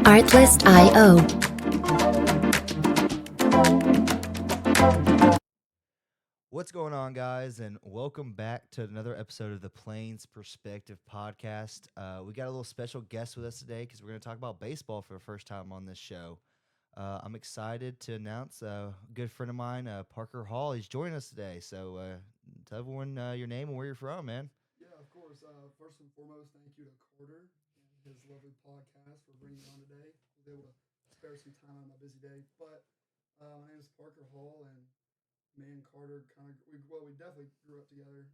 Artlist.io. What's going on, guys, and welcome back to another episode of the Plains Perspective podcast. We got a little special guest with us today because we're going to talk about baseball for the first time on this show. I'm excited to announce a good friend of mine, Parker Hall. He's joining us today. So tell everyone your name and where you're from, man. Yeah, of course. First and foremost, thank you to Carter and his lovely podcast for bringing me on today. I was able to spare some time on my busy day. But my name is Parker Hall, and me and Carter we definitely grew up together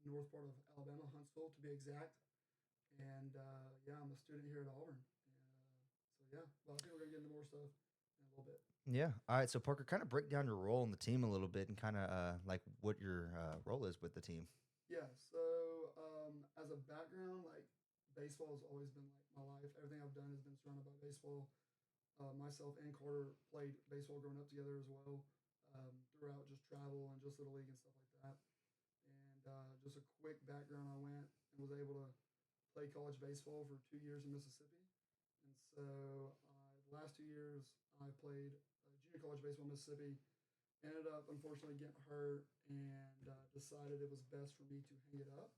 in north part of Alabama, Huntsville to be exact. And yeah, I'm a student here at Auburn. And so yeah, well, I think we're gonna get into more stuff in a little bit. Yeah. All right. So Parker, kind of break down your role in the team a little bit and kind of like what your role is with the team. Yeah, so as a background, like baseball has always been like my life. Everything I've done has been surrounded by baseball. Myself and Carter played baseball growing up together as well, throughout just travel and just little league and stuff like that. And just a quick background, I went and was able to play college baseball for 2 years in Mississippi. And so the last 2 years, I played junior college baseball in Mississippi. Ended up unfortunately getting hurt and decided it was best for me to hang it up,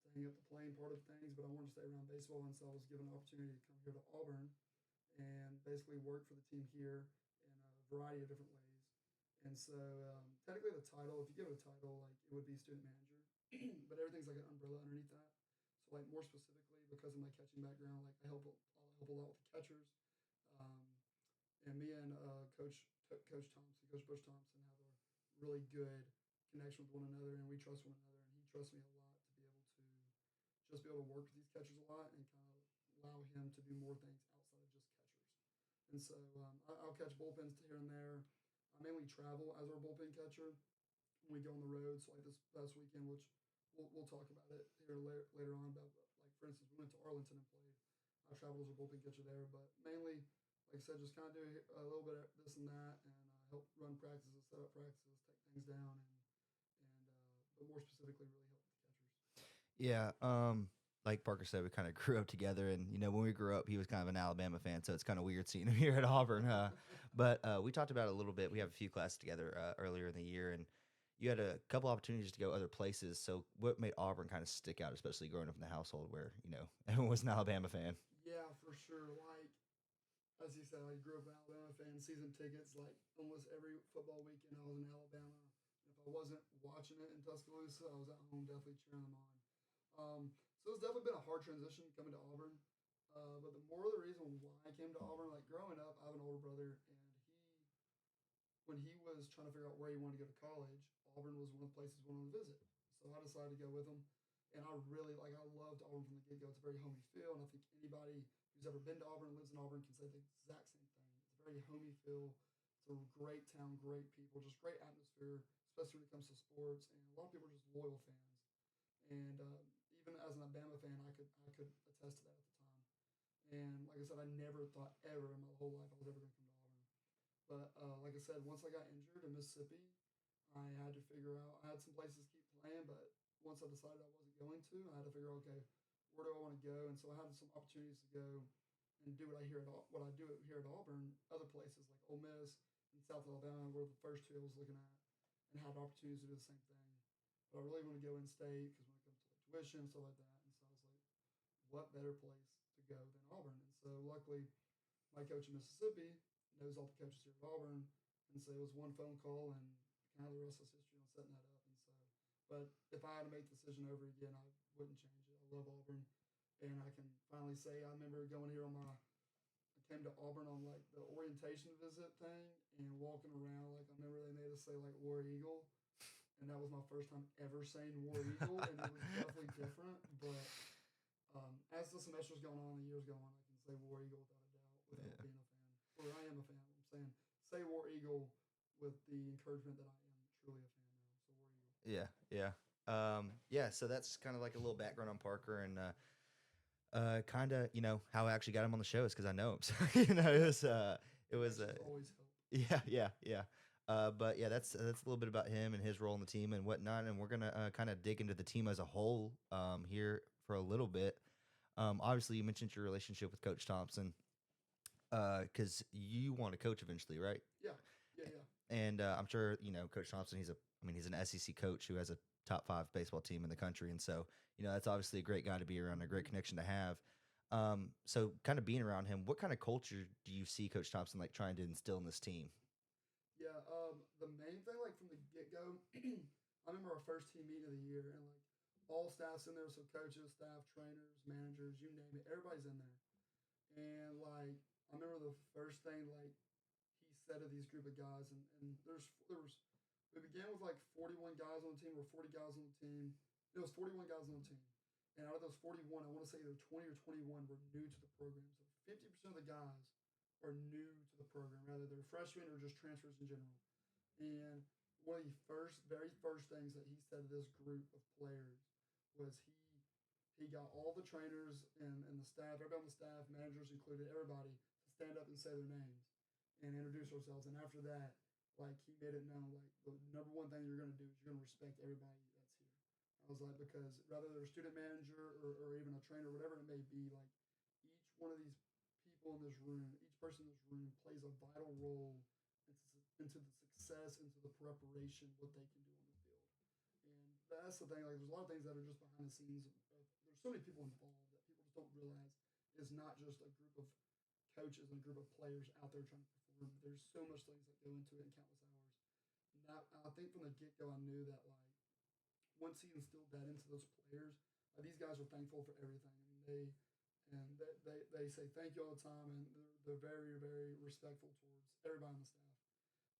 to hang up the playing part of things. But I wanted to stay around baseball, and so I was given an opportunity to come here to Auburn and basically work for the team here in a variety of different ways. And so technically, the title, if you give it a title, like it would be student manager, but everything's like an umbrella underneath that. So like more specifically, because of my catching background, like I help a lot with the catchers. Um, and me and Coach Bush Thompson, have a really good connection with one another, and we trust one another. And he trusts me a lot to be able to work with these catchers a lot and kind of allow him to do more things outside of just catchers. And so I'll catch bullpens here and there. I mainly travel as our bullpen catcher when we go on the road. So like this past weekend, which we'll talk about it here later on. About like for instance, we went to Arlington and played. I traveled as a bullpen catcher there, but mainly, like I said, just kind of do a little bit of this and that, and help run practices, set up practices, take things down, and but more specifically, really help with the catchers. Yeah. Like Parker said, we kind of grew up together, and when we grew up, he was kind of an Alabama fan, so it's kind of weird seeing him here at Auburn. But we talked about it a little bit. We have a few classes together earlier in the year, and you had a couple opportunities to go other places. So, what made Auburn kind of stick out, especially growing up in the household where everyone was an Alabama fan? Yeah, for sure. Like as you said, I grew up an Alabama fan. Season tickets, like almost every football weekend, I was in Alabama. If I wasn't watching it in Tuscaloosa, I was at home definitely cheering them on. So it's definitely been a hard transition coming to Auburn. But the more the reason why I came to Auburn, like growing up, I have an older brother, and when he was trying to figure out where he wanted to go to college, Auburn was one of the places he wanted to visit. So I decided to go with him, and I loved Auburn from the get go. It's a very homey feel, and I think anybody who's ever been to Auburn and lives in Auburn can say the exact same thing. It's a very homey feel. It's a great town, great people, just great atmosphere, especially when it comes to sports. And a lot of people are just loyal fans. And even as an Alabama fan, I could attest to that at the time. And like I said, I never thought ever in my whole life I was ever going to come to Auburn. But like I said, once I got injured in Mississippi, I had to figure out. I had some places to keep playing, but once I decided I wasn't going to, I had to figure out, okay, where do I want to go? And so I had some opportunities to go and do what I do here at Auburn. Other places like Ole Miss and South Alabama were the first two I was looking at, and had opportunities to do the same thing. But I really want to go in state because when it comes to like tuition and stuff like that, and so I was like, what better place to go than Auburn? And so luckily, my coach in Mississippi knows all the coaches here at Auburn, and so it was one phone call, and kind of the rest is history on setting that up. And so, but if I had to make the decision over again, I wouldn't change it. I love Auburn, and I can finally say I remember going here on my. I came to Auburn on like the orientation visit thing and walking around. Like I remember they made us say like War Eagle, and that was my first time ever saying War Eagle, and it was definitely different. But as the semester's going on, the years go on, I can say War Eagle without a doubt, without being a fan. Or I am a fan. I'm saying say War Eagle with the encouragement that I am truly a fan now. So War Eagle. Yeah, yeah, yeah. So that's kind of like a little background on Parker, and kind of how I actually got him on the show is because I know him. So it was Always help. yeah, yeah, yeah. But yeah, that's a little bit about him and his role in the team and whatnot. And we're gonna kind of dig into the team as a whole here for a little bit. Obviously, you mentioned your relationship with Coach Thompson because you want to coach eventually, right? Yeah, yeah, yeah. And I'm sure Coach Thompson. He's an SEC coach who has a top five baseball team in the country, and so that's obviously a great guy to be around, a great Mhm. connection to have. So kind of being around him, what kind of culture do you see Coach Thompson like trying to instill in this team? Yeah, the main thing, like from the get go, I remember our first team meeting of the year, and like all staff's in there, so coaches, staff, trainers, managers, you name it, everybody's in there. And like I remember the first thing like he said to these group of guys, and there was we began with like 41 guys on the team or 40 guys on the team. It was 41 guys on the team, and out of those 41, I want to say either 20 or 21 were new to the program. So 50% of the guys are new to the program, rather they're freshmen or just transfers in general. And one of the very first things that he said to this group of players was he got all the trainers and the staff, everybody on the staff, managers included, everybody to stand up and say their names and introduce ourselves. And after that, like he made it known, like the number one thing you're going to do is you're going to respect everybody that's here. I was like, because rather they're a student manager or even a trainer, whatever it may be, like each one of these people in this room, each person in this room plays a vital role into the success, into the preparation, what they can do on the field. And that's the thing. Like, there's a lot of things that are just behind the scenes. There's so many people involved that people just don't realize is not just a group of coaches and a group of players out there trying to perform. There's so much things that go into it and countless hours. And that, I think from the get go, I knew that like once he instilled that into those players, these guys are thankful for everything. I mean, they say thank you all the time, and they're very very respectful towards everybody on the staff.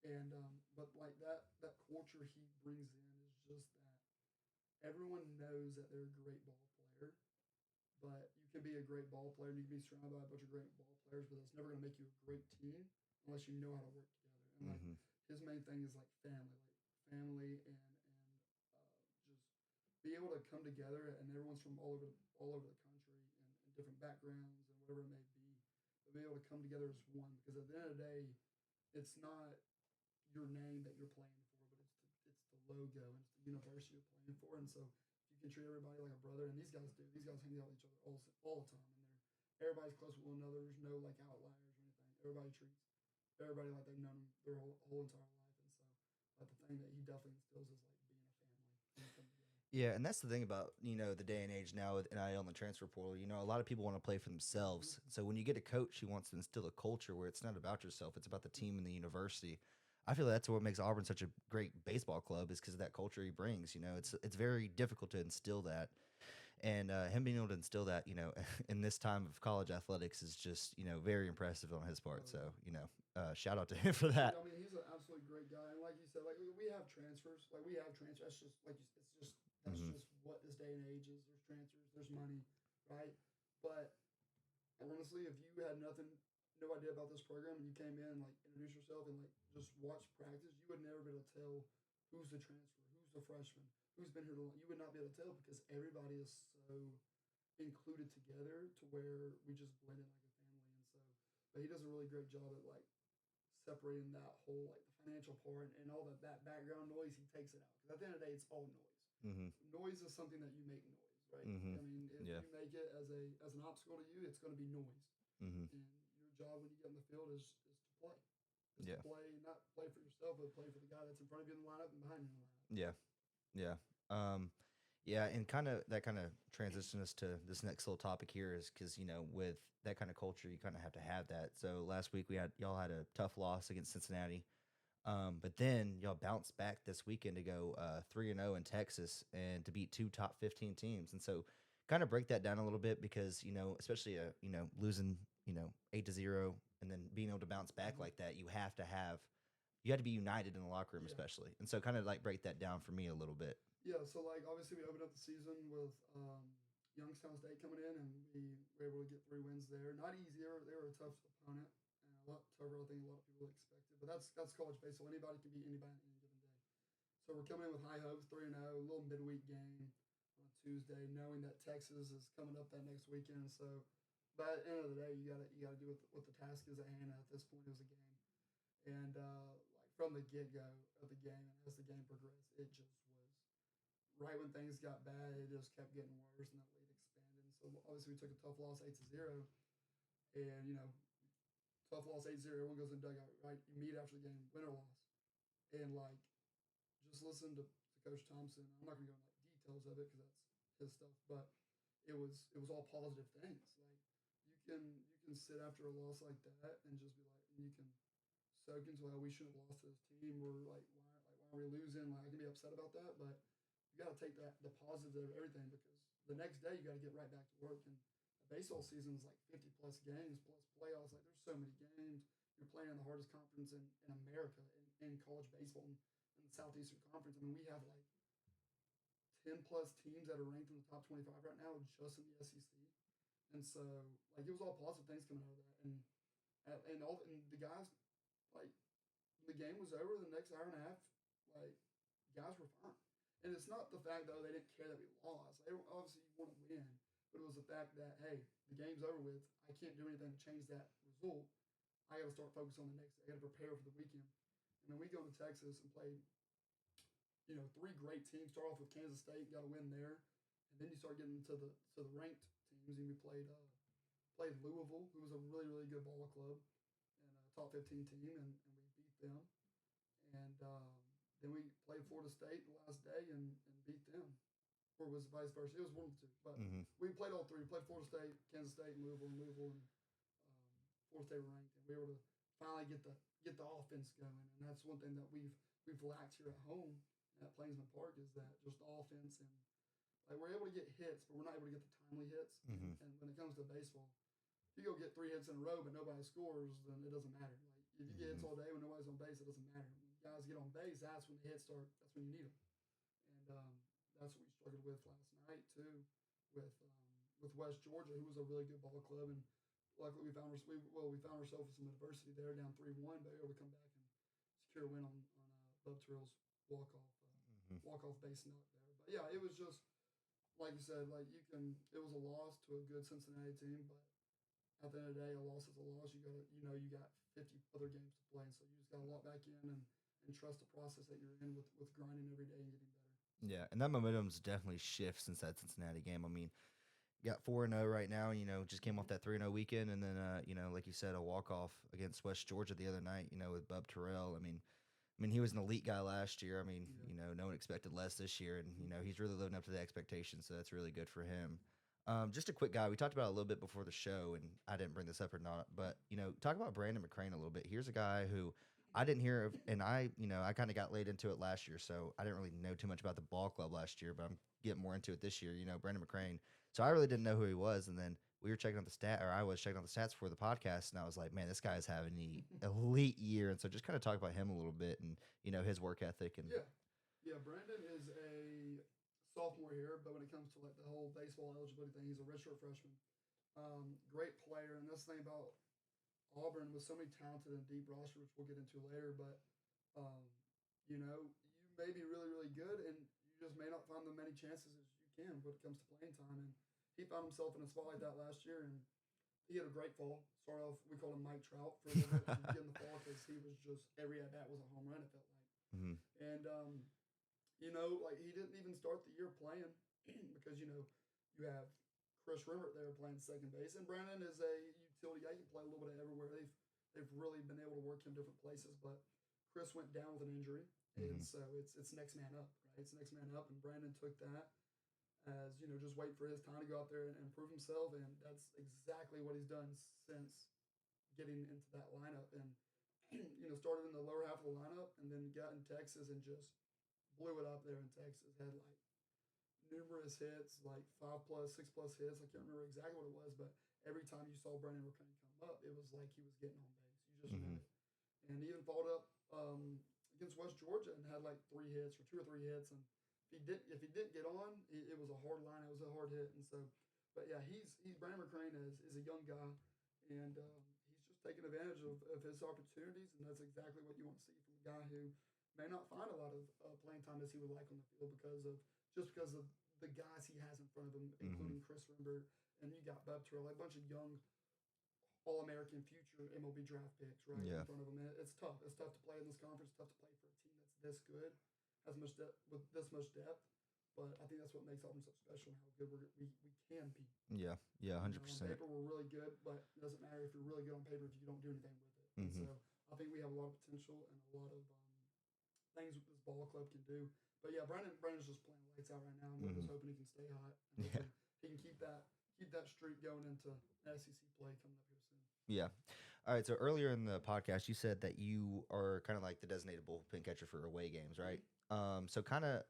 And but like that culture he brings in is just that everyone knows that they're a great ball player, but you can be a great ball player and you can be surrounded by a bunch of great ball players, but that's never going to make you a great team unless you know how to work together. And like Hmm. his main thing is like family, just be able to come together, and everyone's from all over the country and different backgrounds and whatever it may be, but be able to come together as one, because at the end of the day, it's not your name that you're playing for, but it's the logo and it's the university you're playing for. And so if you can treat everybody like a brother, and these guys do, these guys hang out with each other all the time, and everybody's close with one another. There's no like outliers or anything. Everybody treats everybody like they've known them their whole entire life. And so, but the thing that he definitely instills is like being a family and come together. Yeah, and that's the thing about the day and age now with NIL and the transfer portal. A lot of people want to play for Mm-hmm. themselves. So when you get a coach who wants to instill a culture where it's not about yourself, it's about the team and the university. I feel that's what makes Auburn such a great baseball club is because of that culture he brings. It's very difficult to instill that, and him being able to instill that, in this time of college athletics is just very impressive on his part. Oh So yeah. shout out to him for that. I mean, he's an absolutely great guy, and like you said, like we have transfers, like we have transfers. That's just like it's just that's Hmm. just what this day and age is. There's transfers, there's money, right? But honestly, if you had no idea about this program, and you came in and like introduce yourself and like just watch practice, you would never be able to tell who's the transfer, who's the freshman, who's been here. You would not be able to tell because everybody is so included together to where we just blend in like a family. And so, but he does a really great job at like separating that whole like the financial part and all that background noise. He takes it out because at the end of the day, it's all noise. Hmm. Noise is something that you make noise, right? Hmm. I mean, if Yeah. you make it as an obstacle to you, it's going to be noise. Hmm. And your job when you get on the field is to play, is to Yeah. play, not play for yourself, but play for the guy that's in front of you in the lineup and behind you in the lineup. Yeah. Yeah. Um, yeah, and kind of transition us to this next little topic here is because with that kind of culture, you kind of have to have that. So last week y'all had a tough loss against Cincinnati, but then y'all bounced back this weekend to go 3-0 in Texas and to beat two top 15 teams. And so, kind of break that down a little bit because especially losing 8-0 and then being able to bounce back Mm-hmm. like that, you had to be united in the locker room, Yeah. especially. And so, kind of like break that down for me a little bit. Yeah, so like obviously we opened up the season with Youngstown State coming in, and we were able to get 3 wins there. Not easy; they were a tough opponent, and a lot tougher, I think, a lot of people expected. But that's college baseball; anybody can beat anybody on any given day. So we're coming in with high hopes, 3-0, a little midweek game on Tuesday, knowing that Texas is coming up that next weekend. So, but at the end of the day, you gotta do what the task is at hand. At this point, it was a game, and like from the get go of the game, and as the game progressed, it just was right when things got bad. It just kept getting worse, and that lead expanded. So obviously we took a tough loss 8-0, and tough loss 8-0. Everyone goes in the dugout, right? You meet after the game, win or loss, and like just listen to Coach Thompson. I'm not gonna go into like details of it because that's his stuff, but it was all positive things. Like you can sit after a loss like that and just be like, and you can soak into how we should have lost to this team, or why are we losing? Like I can be upset about that, but you got to take the positive of everything, because the next day you got to get right back to work. And the baseball season is like 50 plus games plus playoffs. Like there's so many games. You're playing in the hardest conference in America in college baseball, in the Southeastern Conference. I mean, we have like 10 plus teams that are ranked in the top 25 right now just in the SEC. And so, like, it was all positive things coming out of that. And the guys, like, the game was over. The next hour and a half, like, guys were fine. And it's not the fact, though, they didn't care that we lost. They obviously want to win. But it was the fact that, hey, the game's over with. I can't do anything to change that result. I got to start focusing on the next day. I got to prepare for the weekend. And then we go to Texas and play, three great teams. Start off with Kansas State, got a win there, and then you start getting to the ranked teams. And we played Louisville, who was a really really good ball club and a top 15 team, and we beat them. And then we played Florida State the last day and beat them, or was it vice versa? It was one of the two, but we played all three. We played Florida State, Kansas State, and Louisville, and Florida State were ranked, and we were able to finally get the offense going. And that's one thing that we've lacked here at home at Plainsman Park, is that just offense. And like we're able to get hits, but we're not able to get the timely hits. And when it comes to baseball, if you go get 3 hits in a row but nobody scores, then it doesn't matter. Like if you get hits all day when nobody's on base, it doesn't matter. When guys get on base, that's when the hits start. That's when you need them. And that's what we struggled with last night too, with West Georgia, who was a really good ball club. And luckily we found ourselves with some adversity there, down 3-1, but able to come back and secure a win on Bub Terrell's walk off base nut there. But yeah, it was just like you said, like it was a loss to a good Cincinnati team, but at the end of the day, a loss is a loss. You got 50 other games to play, and so you just got to lock back in and trust the process that you're in with grinding every day and getting better. Yeah, and that momentum's definitely shifted since that Cincinnati game. I mean, got 4-0 right now. Just came off that 3-0 weekend, and then like you said, a walk off against West Georgia the other night. With Bub Terrell. I mean, he was an elite guy last year. I mean, no one expected less this year, and he's really living up to the expectations. So that's really good for him. Just a quick guy. We talked about it a little bit before the show, and I didn't bring this up or not, but talk about Brandon McCrane a little bit. Here's a guy who I didn't hear of, and I kind of got laid into it last year, so I didn't really know too much about the ball club last year, but I'm getting more into it this year. Brandon McCrane. So I really didn't know who he was, and then we were checking out I was checking out the stats before the podcast, and I was like, man, this guy's having the elite year. And so just kind of talk about him a little bit and, his work ethic. And yeah, Brandon is a sophomore here, but when it comes to like the whole baseball eligibility thing, he's a redshirt freshman. Great player, and that's the thing about Auburn with so many talented and deep roster, which we'll get into later. But you may be really really good, and you just may not find the many chances as you can when it comes to playing time. And he found himself in a spot like that last year, and he had a great fall. Started off, we called him Mike Trout for a little bit in the fall, because he was just every at bat was a home run. It felt like, and like he didn't even start the year playing because you have Chris Rembert there playing second base, and Brandon is a utility guy. He can play a little bit everywhere. They've really been able to work him different places, but Chris went down with an injury, and so it's next man up, right? It's next man up, and Brandon took that as just wait for his time to go out there and prove himself, and that's exactly what he's done since getting into that lineup. And started in the lower half of the lineup, and then got in Texas and just blew it up there in Texas. Had like numerous hits, like 5+, 6+ hits. I can't remember exactly what it was, but every time you saw Brandon McCrane come up, it was like he was getting on base. You just knew it. And he even followed up against West Georgia and had like 3 hits or 2 or 3 hits, and if he didn't get on, it was a hard line. It was a hard hit. And so, but yeah, he's Brandon McCrane is a young guy, and he's just taking advantage of his opportunities, and that's exactly what you want to see from a guy who may not find a lot of playing time as he would like on the field because of the guys he has in front of him, including Chris Rembert, and you got Bub Terrell, a bunch of young All-American future MLB draft picks right in front of him. And it's tough. It's tough to play in this conference. It's tough to play for a team that's this good, has much with this much depth. But I think that's what makes Auburn so special and how good we can be. Yeah, yeah, You know, on 100%. paper we're really good, but it doesn't matter if you're really good on paper if you don't do anything with it. And Mm-hmm. so I think we have a lot of potential and a lot of things this ball club can do. But yeah, Brandon's just playing lights out right now, and we're Mm-hmm. just hoping he can stay hot and Yeah, hopefully he can keep that streak going into SEC play coming up here soon. yeah. All right. So earlier in the podcast, you said that you are kind of like the designated bullpen catcher for away games, right? Mm-hmm. So kind of,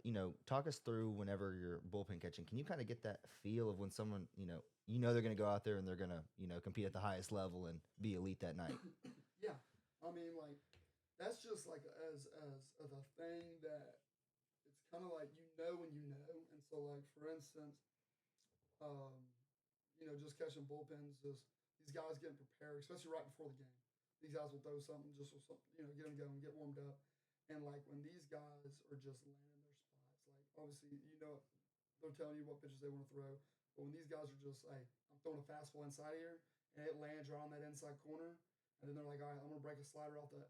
talk us through whenever you're bullpen catching. Can you kind of get that feel of when someone, they're going to go out there and they're going to, compete at the highest level and be elite that night? Yeah, I mean, like that's just like as a thing that it's kind of like you know when you know, and so like for instance, um, just catching bullpens, just these guys getting prepared, especially right before the game. These guys will throw something just with something, get them going, get warmed up, and like when these guys are just landing their spots, like obviously they're telling you what pitches they want to throw, but when these guys are just like, I'm throwing a fastball inside here, and it lands right on that inside corner, and then they're like, all right, I'm gonna break a slider off the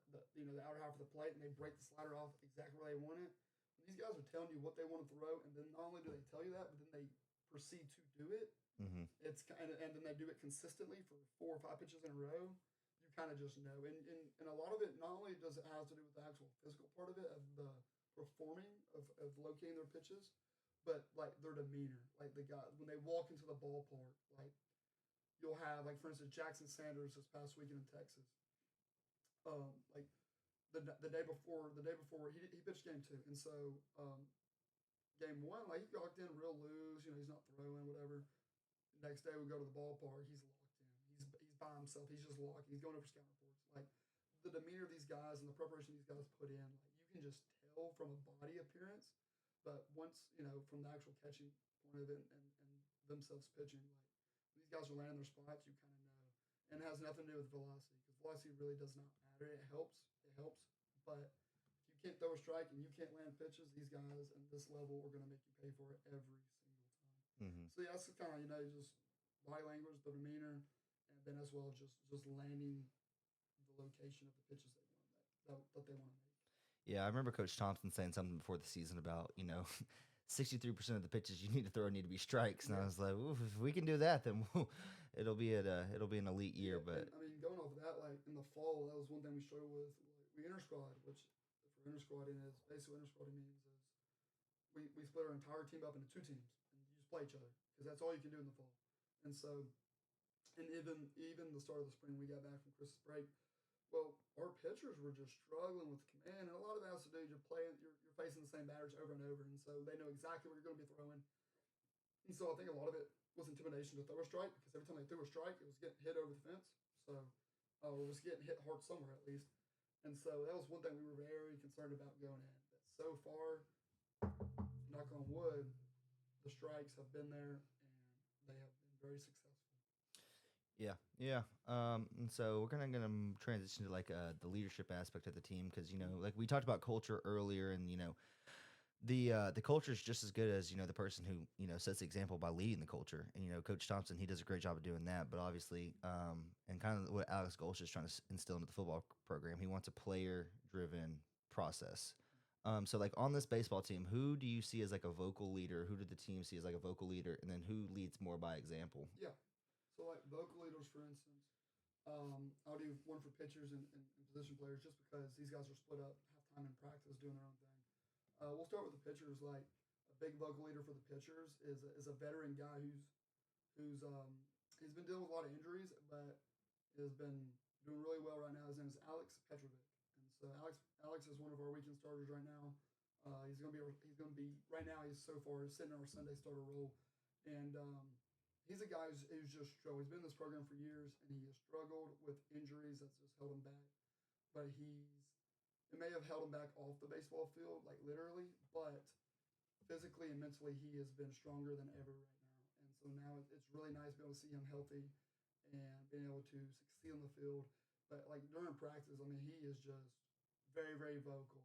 outer half of the plate, and they break the slider off exactly where they want it. When these guys are telling you what they want to throw, and then not only do they tell you that, but then they proceed to do it. Mm-hmm. It's kind of, and then they do it consistently for 4 or 5 pitches in a row. You kind of just know, and a lot of it not only does it have to do with the actual physical part of it, of the performing of locating their pitches, but like their demeanor, like the guy when they walk into the ballpark, like you'll have like for instance Jackson Sanders this past weekend in Texas, like the day before he pitched game 2, and so game 1 like he walked in real loose, he's not throwing whatever. Next day we go to the ballpark. He's locked in. He's by himself. He's just locked. He's going over scouting reports. Like the demeanor of these guys and the preparation these guys put in, like you can just tell from a body appearance. But once from the actual catching point of it and themselves pitching, like these guys are landing their spots, you kind of know, and it has nothing to do with velocity because velocity really does not matter. It helps. It helps, but if you can't throw a strike and you can't land pitches, these guys at this level are going to make you pay for it every single time. Mm-hmm. So yeah, that's kind of just body language, the demeanor, and then as well just landing the location of the pitches they want that they want to make. Yeah, I remember Coach Thompson saying something before the season about 63% of the pitches you need to throw need to be strikes, and I Yeah, was like, oof, if we can do that, then it'll be an elite year. yeah, But and I mean going off of that, like in the fall, that was one thing we struggled with. We inter squad, which for inter squadding is basically what inter squadding means is we split our entire team up into 2 teams and you just play each other because that's all you can do in the fall. And so and even the start of the spring, we got back from Christmas break. Well, our pitchers were just struggling with command, and a lot of that has to do you're playing, you're facing the same batters over and over, and so they know exactly what you're going to be throwing. And so I think a lot of it was intimidation to throw a strike because every time they threw a strike, it was getting hit over the fence. So it was getting hit hard somewhere at least. And so that was one thing we were very concerned about going in. But so far, knock on wood, the strikes have been there and they have been very successful. yeah, yeah. And so we're gonna transition to like the leadership aspect of the team because like we talked about culture earlier, and the culture is just as good as the person who sets the example by leading the culture. And Coach Thompson, he does a great job of doing that. But obviously, and kind of what Alex Golsh is trying to instill into the football program, he wants a player driven process. So like on this baseball team, who do you see as like a vocal leader? Who did the team see as like a vocal leader, and then who leads more by example? Yeah. So like vocal leaders, for instance, I'll do one for pitchers and position players just because these guys are split up, have time in practice doing their own thing. We'll start with the pitchers. Like a big vocal leader for the pitchers is a veteran guy who's he's been dealing with a lot of injuries, but has been doing really well right now. His name is Alex Petrovic, and so Alex is one of our weekend starters right now. He's gonna be right now. He's so far sitting in our Sunday starter role, and he's a guy who's just struggled. He's been in this program for years, and he has struggled with injuries that's just held him back. But it may have held him back off the baseball field, like literally, but physically and mentally, he has been stronger than ever right now. And so now it's really nice being able to see him healthy and being able to succeed on the field. But like during practice, I mean, he is just very, very vocal.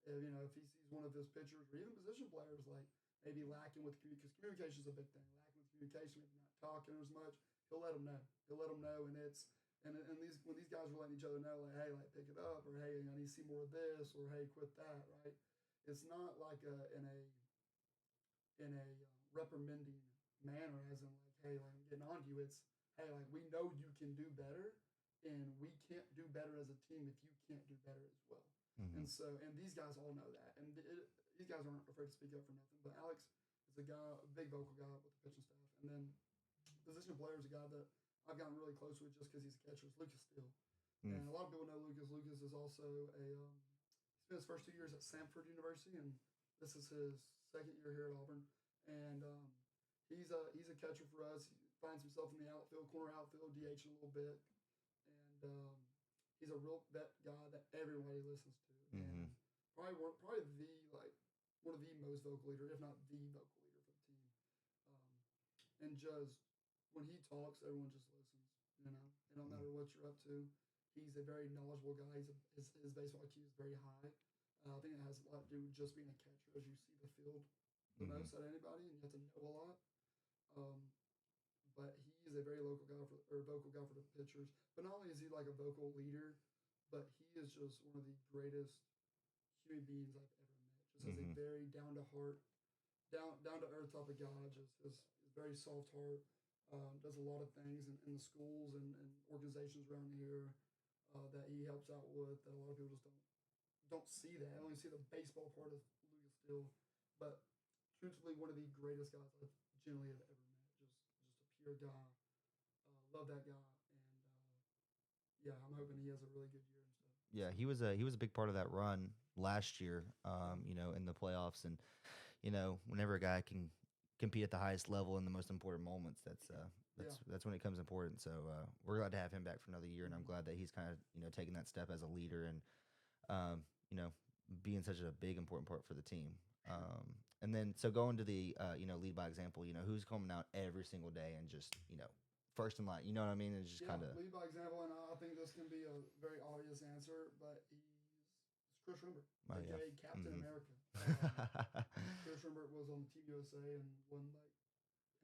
If he sees one of his pitchers or even position players like maybe lacking with because communication is a big thing, lacking with communication, maybe not talking as much, he'll let them know. He'll let them know, and and these when these guys were letting each other know, like, hey, like pick it up, or hey, I need to see more of this, or hey, quit that, right? It's not like in a in a reprimanding manner, as in like, hey, like I'm getting on to you. It's hey, like we know you can do better, and we can't do better as a team if you can't do better as well. Mm-hmm. And these guys all know that, and these guys aren't afraid to speak up for nothing. But Alex is a big vocal guy with the pitching staff, and then position player is a guy that I've gotten really close with just because he's a catcher. Is Lucas Steele, Mm. and a lot of people know Lucas. Lucas is also a he spent his first 2 years at Samford University, and this is his second year here at Auburn. And he's a catcher for us. He finds himself in the outfield, corner outfield, DH a little bit, and he's a real vet guy that everybody listens to, Mm-hmm. and probably the like one of the most vocal leader, if not the vocal leader for the team. And just when he talks, everyone just listens, you know. And no matter what you're up to, he's a very knowledgeable guy. His baseball IQ is very high. I think it has a lot to do with just being a catcher, as you see the field the Mm-hmm. most at anybody, and you have to know a lot. Um, but he is a very local guy or vocal guy for the pitchers. But not only is he like a vocal leader, but he is just one of the greatest human beings I've ever met. Just has a Mm-hmm. very down to heart, down to earth type of guy. Just his very soft heart. Does a lot of things in the schools and organizations around here that he helps out with that a lot of people just don't see that. I only see the baseball part of Lucas Steele, but truthfully, one of the greatest guys I generally have ever met. Just a pure guy. Love that guy, and yeah, I'm hoping he has a really good year and stuff. Yeah, So, he was a big part of that run last year. You know, in the playoffs, and you know, whenever a guy can compete at the highest level in the most important moments, yeah, that's when it comes important. So we're glad to have him back for another year, and I'm mm-hmm. glad that he's kind of taking that step as a leader and you know being such a big important part for the team. Sure. And then so going to the lead by example. You know, who's coming out every single day and just first in line. You know what I mean? It's just Yeah, kind of lead by example, and I think this can be a very obvious answer, but it's Chris Rimmer, oh yeah. aka Captain Mm-hmm. America. Chris Rimmer was on Team USA and won like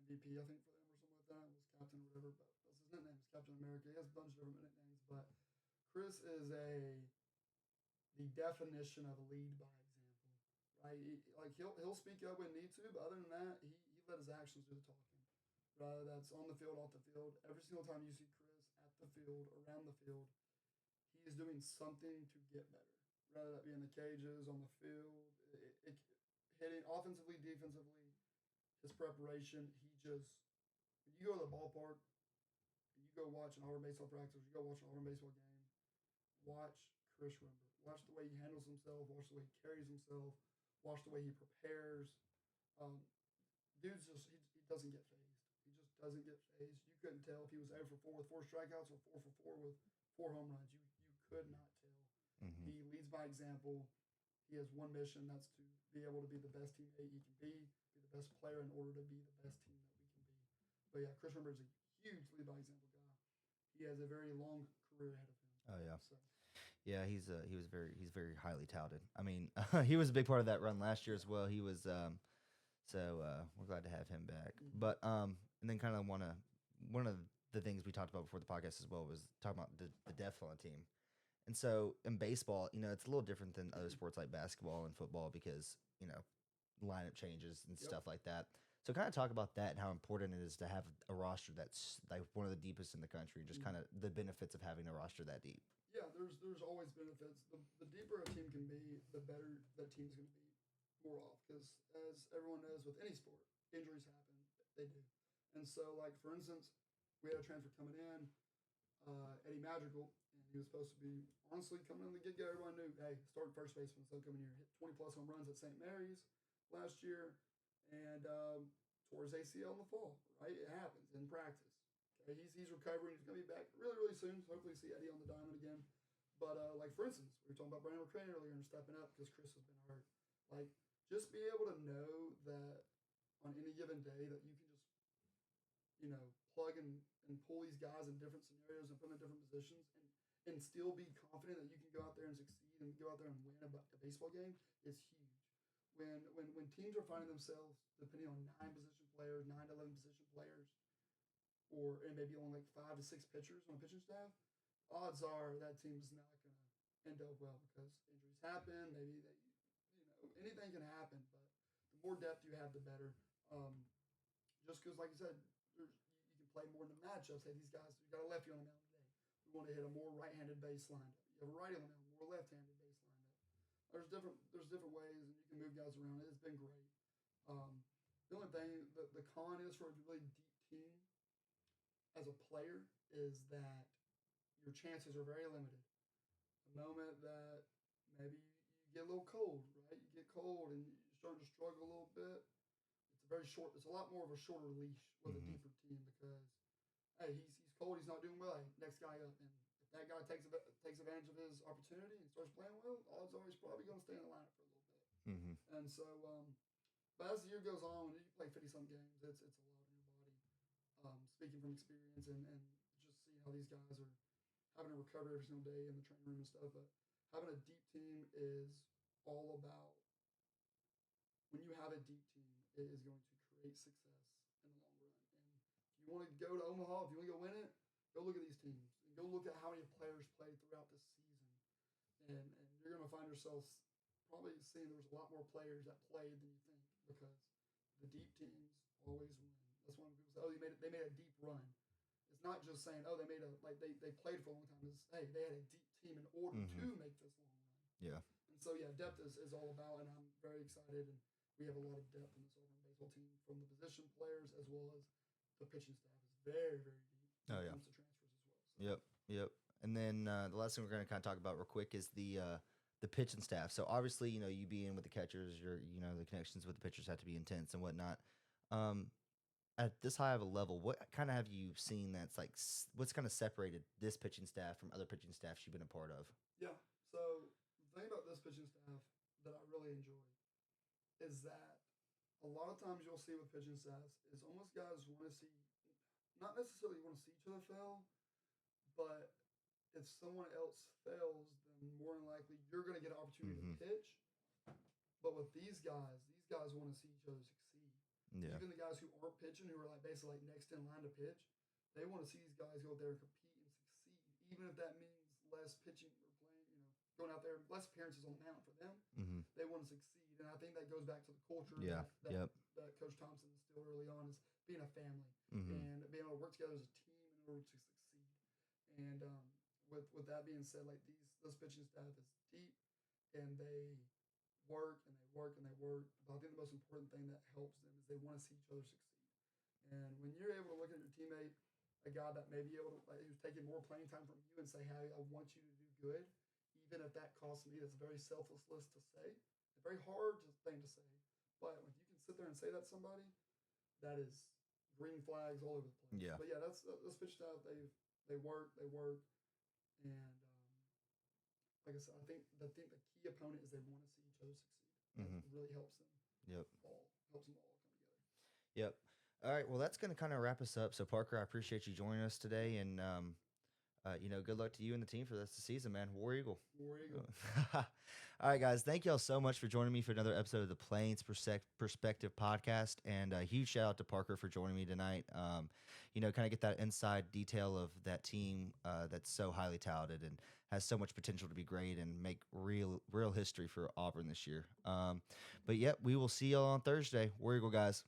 MVP, I think, for them or something like that. Was captain or whatever, but that's his nickname. Is Captain America. He has a bunch of different nicknames, but Chris is the definition of a lead by example, right? Like he'll speak up when need to, but other than that, he let his actions do the talking. Right? That's on the field, off the field. Every single time you see Chris at the field, around the field, he is doing something to get better. Rather that be in the cages, on the field, hitting offensively, defensively, his preparation. He just when you go to the ballpark and you go watch an Auburn baseball practice, you go watch an Auburn baseball game, watch Chris Rimber. Watch the way he handles himself. Watch the way he carries himself. Watch the way he prepares. Um, dude's just he doesn't get phased. He just doesn't get phased. You couldn't tell if he was 0 for 4 with 4 strikeouts or 4 for 4 with 4 home runs. You could not tell. Mm-hmm. He leads by example. He has one mission. That's to be able to be the best teammate he can be the best player in order to be the best team that we can be. But yeah, Chris Rimmer is a huge lead by example guy. He has a very long career ahead of him. Oh yeah. So. Yeah, he's very highly touted. I mean, he was a big part of that run last year as well. He was we're glad to have him back. Mm-hmm. But and then kind of one of the things we talked about before the podcast as well was talking about the depth on the team. And so in baseball, it's a little different than other sports like basketball and football because lineup changes and Yep. stuff like that. So kind of talk about that and how important it is to have a roster that's like one of the deepest in the country, and just kind of the benefits of having a roster that deep. Yeah, there's always benefits. The deeper a team can be, the better that team's going to be more off. Because as everyone knows, with any sport, injuries happen. They do. And so, like for instance, we had a transfer coming in, Eddie Madrigal, and he was supposed to be honestly coming in the get go. Everyone knew, hey, start first baseman, so coming here, hit 20 plus home runs at St. Mary's last year, and tore his ACL in the fall. Right, it happens in practice. Okay, he's recovering. He's gonna be back really soon. So hopefully, see Eddie on the diamond again. But like for instance, we were talking about Brandon McCray earlier and stepping up because Chris has been hurt. Like just be able to know that on any given day that you can just plug and pull these guys in different scenarios and put them in different positions and still be confident that you can go out there and succeed and go out there and win a baseball game is huge. When teams are finding themselves depending on 9 position players, 9 to 11 position players, and maybe only like 5 to 6 pitchers on a pitching staff, odds are that team's not going to end up well because injuries happen. Maybe anything can happen. But the more depth you have, the better. Um, just because, like you said, you can play more in the matchups. Hey, these guys, you got a lefty on the mound today. We want to hit a more right-handed base lineup. You have a righty on the mound, more left-handed base lineup. There's different ways, and you can move guys around. It's been great. The only thing, the con is for a really deep team as a player is that your chances are very limited. The moment that maybe you get a little cold, right? You get cold and you start to struggle a little bit. It's a very short. It's a lot more of a shorter leash with a Mm-hmm. deeper team because hey, he's cold. He's not doing well. Hey, next guy up, and if that guy takes advantage of his opportunity and starts playing well, odds are he's probably going to stay in the lineup for a little bit. Mm-hmm. And so, but as the year goes on, when you play 50-some games, it's a lot on your body. Speaking from experience and just seeing how these guys are having to recover every single day in the training room and stuff. But having a deep team is all about when you have a deep team, it is going to create success in the long run. And if you want to go to Omaha, if you want to go win it, go look at these teams and go look at how many players played throughout this season. And you're going to find yourself probably seeing there was a lot more players that played than you think because the deep teams always win. That's why when people say, "Oh, they made a deep run." It's not just saying, "Oh, they made a like they played for a long time." It's hey, they had a deep team in order Mm-hmm. to make this long run. Yeah. And so yeah, depth is all about, and I'm very excited. And we have a lot of depth in this Auburn baseball team from the position players as well as the pitching staff is very very deep when it comes to transfers as well. So. Yep. Yep. And then the last thing we're going to kind of talk about real quick is the pitching staff. So obviously, you being with the catchers, the connections with the pitchers have to be intense and whatnot. At this high of a level, what kind of have you seen that's like, what's kind of separated this pitching staff from other pitching staffs you've been a part of? Yeah. So the thing about this pitching staff that I really enjoy is that a lot of times you'll see with pitching staffs is almost guys want to see, not necessarily want to see each other fail, but if someone else fails, then more than likely you're going to get an opportunity Mm-hmm. to pitch. But with these guys want to see each other succeed. Yeah. Even the guys who aren't pitching, who are like basically like next in line to pitch, they want to see these guys go out there and compete and succeed, even if that means less pitching or playing, going out there, less appearances on the mound for them. Mm-hmm. They want to succeed, and I think that goes back to the culture Yeah. that Coach Thompson instilled early on is being a family Mm-hmm. and being able to work together as a team in order to succeed. And with that being said, like this pitching staff is deep, and they work and they work and they work. But I think the most important thing that helps them is they want to see each other succeed. And when you're able to look at your teammate, a guy that may be able to, like, who's taking more playing time from you and say, "Hey, I want you to do good," even if that costs me, that's a very selfless list to say. A very hard thing to say. But if you can sit there and say that to somebody, that is green flags all over the place. Yeah. But yeah, that's pitch staff. They work, and like I said, I think the key opponent is they want to see each other succeed. Mm-hmm. It really helps them. Yep. Helps them all come together. Yep. All right. Well, that's going to kind of wrap us up. So, Parker, I appreciate you joining us today, and good luck to you and the team for this season, man. War Eagle. War Eagle. All right, guys. Thank y'all so much for joining me for another episode of the Plains Perspective podcast. And a huge shout out to Parker for joining me tonight. Kind of get that inside detail of that team that's so highly touted and has so much potential to be great and make real history for Auburn this year. But yep, we will see y'all on Thursday. War Eagle, guys.